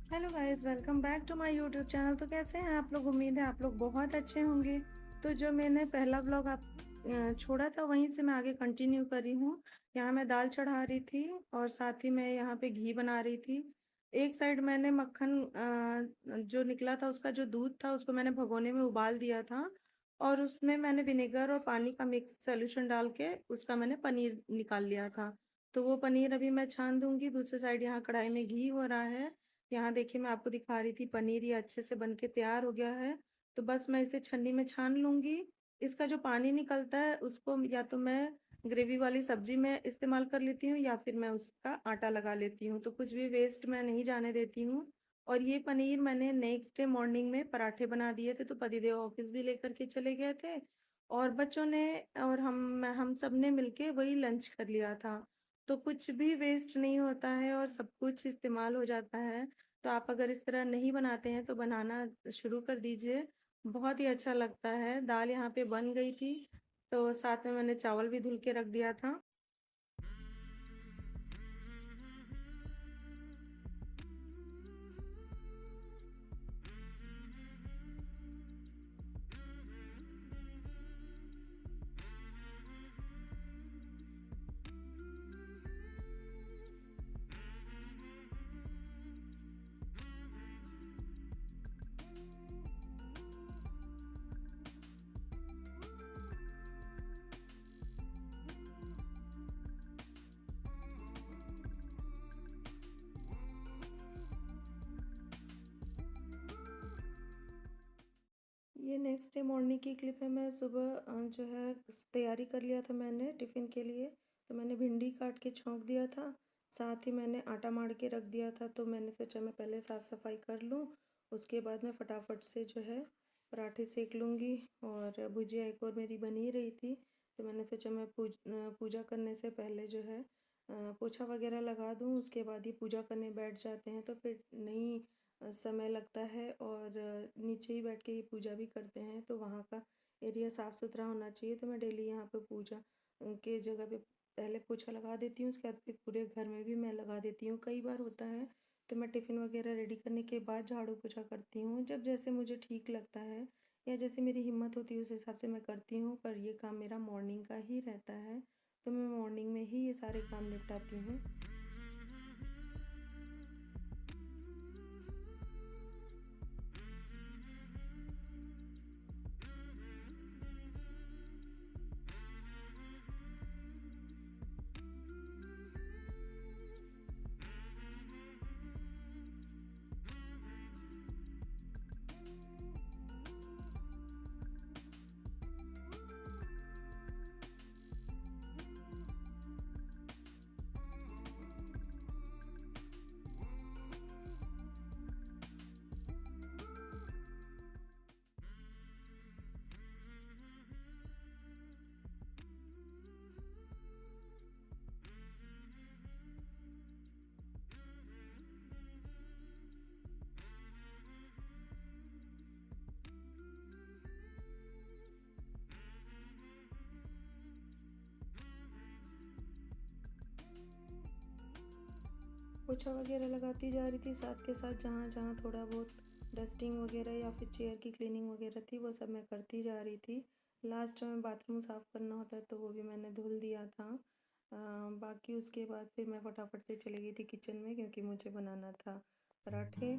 Hello guys, welcome back to my YouTube channel. तो कैसे हैं आप लोग? उम्मीद है आप लोग बहुत अच्छे होंगे। तो जो मैंने पहला व्लॉग आप छोड़ा था, वहीं से मैं आगे कंटिन्यू कर रही हूँ। यहाँ मैं दाल चढ़ा रही थी और साथ ही मैं यहाँ पे घी बना रही थी। एक साइड मैंने मक्खन जो निकला था, उसका जो दूध था, उसको मैंने भगोने में उबाल दिया था और उसमें मैंने विनेगर और पानी का मिक्स सोल्यूशन डाल के उसका मैंने पनीर निकाल लिया था। तो वो पनीर अभी मैं छान दूंगी। दूसरी साइड यहाँ कढ़ाई में घी हो रहा है। यहाँ देखिए, मैं आपको दिखा रही थी पनीर ये अच्छे से बनके तैयार हो गया है। तो बस मैं इसे छन्नी में छान लूंगी। इसका जो पानी निकलता है उसको या तो मैं ग्रेवी वाली सब्जी में इस्तेमाल कर लेती हूँ या फिर मैं उसका आटा लगा लेती हूँ। तो कुछ भी वेस्ट मैं नहीं जाने देती हूँ। और ये पनीर मैंने नेक्स्ट डे मॉर्निंग में पराठे बना दिए थे, तो पतिदेव ऑफिस भी लेकर के चले गए थे और बच्चों ने और हम सब ने मिलके वही लंच कर लिया था। तो कुछ भी वेस्ट नहीं होता है और सब कुछ इस्तेमाल हो जाता है। तो आप अगर इस तरह नहीं बनाते हैं तो बनाना शुरू कर दीजिए। बहुत ही अच्छा लगता है। दाल यहाँ पे बन गई थी, तो साथ में मैंने चावल भी धुल के रख दिया था। ये नेक्स्ट डे मॉर्निंग की क्लिप है। मैं सुबह जो है तैयारी कर लिया था मैंने टिफ़िन के लिए। तो मैंने भिंडी काट के छोंक दिया था, साथ ही मैंने आटा मार के रख दिया था। तो मैंने सोचा मैं पहले साफ़ सफाई कर लूँ, उसके बाद मैं फटाफट से जो है पराठे सेक लूँगी। और भुजिया एक और मेरी बन ही रही थी, तो मैंने सोचा मैं पूजा करने से पहले जो है पोछा वगैरह लगा दूँ। उसके बाद ही पूजा करने बैठ जाते हैं तो फिर नहीं समय लगता है। और नीचे ही बैठ के ये पूजा भी करते हैं, तो वहाँ का एरिया साफ़ सुथरा होना चाहिए। तो मैं डेली यहाँ पे पूजा के जगह पे पहले पोछा लगा देती हूँ, उसके बाद फिर पूरे घर में भी मैं लगा देती हूँ। कई बार होता है तो मैं टिफ़िन वगैरह रेडी करने के बाद झाड़ू पोछा करती हूँ, जब जैसे मुझे ठीक लगता है या जैसे मेरी हिम्मत होती है उस हिसाब से मैं करती हूँ। पर ये काम मेरा मॉर्निंग का ही रहता है, तो मैं मॉर्निंग में ही ये सारे काम निपटाती हूँ। पोछा वगैरह लगाती जा रही थी, साथ के साथ जहाँ जहाँ थोड़ा बहुत डस्टिंग वगैरह या फिर चेयर की क्लीनिंग वगैरह थी वो सब मैं करती जा रही थी। लास्ट में बाथरूम साफ़ करना होता है तो वो भी मैंने धुल दिया था। बाकी उसके बाद फिर मैं फटाफट से चली गई थी किचन में, क्योंकि मुझे बनाना था पराठे।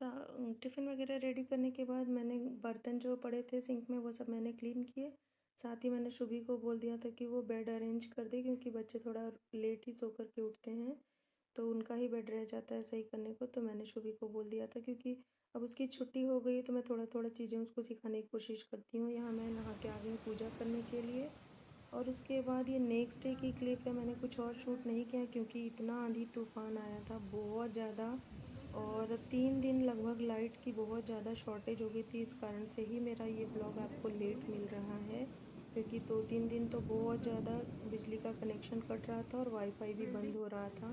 टिफ़िन वगैरह रेडी करने के बाद मैंने बर्तन जो पड़े थे सिंक में वो सब मैंने क्लीन किए। साथ ही मैंने शुभी को बोल दिया था कि वो बेड अरेंज कर दे, क्योंकि बच्चे थोड़ा लेट ही सो कर के उठते हैं, तो उनका ही बेड रह जाता है सही करने को। तो मैंने शुभी को बोल दिया था, क्योंकि अब उसकी छुट्टी हो गई तो मैं थोड़ा-थोड़ा चीज़ें उसको सिखाने की कोशिश करती हूँ। यहाँ मैं नहा के आ गई हूँ पूजा करने के लिए। और उसके बाद ये नेक्स्ट डे की क्लिप है, मैंने कुछ और शूट नहीं किया क्योंकि इतना आंधी-तूफ़ान आया था, बहुत ज़्यादा। और 3 दिन लगभग लाइट की बहुत ज़्यादा शॉर्टेज हो गई थी, इस कारण से ही मेरा ये ब्लॉग आपको लेट मिल रहा है, क्योंकि 2-3 दिन तो बहुत ज़्यादा बिजली का कनेक्शन कट रहा था और वाईफ़ाई भी बंद हो रहा था।